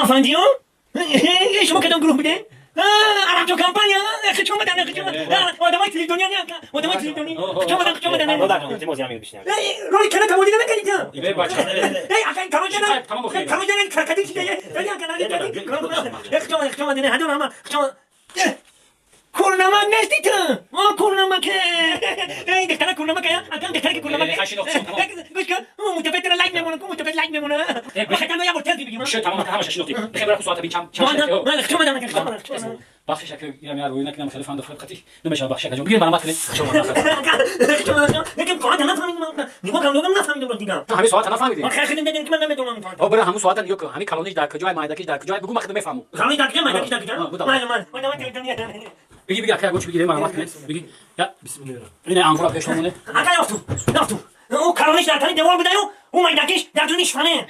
نافندی ها؟ شما کدام گروه بوده؟ عرب تو کمپانیا خچون بدن آدمای تریلیونی آدمای تریلیونی خچون بدن دادم چه موضوعی میگی بیشتر روی کنه تمودی نمیکنید ای بچه اصلا تمودی کرکدی چیه خچون بدن هدو ما خچون کورنما نستی تو کورنما که ای دختر کورنما که اگه دختر کورنما که گوش کن متفکر لایک میمونه متفکر لایک میمونه بخاطر ما یه بوتل بگیم شو تمام همش شنوتی بخیر برای ساعت بیچم من خچون بدن بخش شکل یعنی روی نکنم مختلف عند خطی نمیشه بخش شکل بگیر برام بخیر لیکن قاعد نفهمیدم نیما کاملوگم نفهمیدم دیگه همین ساعت نفهمیدی آخه خیلی نمیدونم که من نمیدونم او برای همون ساعت یک همین کالونیش در کجای مایدکش در کجای بگو من خودم میفهمم خالی در کجا مایدکش در کجا من بگی اخیر گوش بگیره من وقت بگی یا بسم الله این انگور پیش مونه اگه یافتو او کالونیش در تنی دیوار بوده او مایدکش در دونش فنه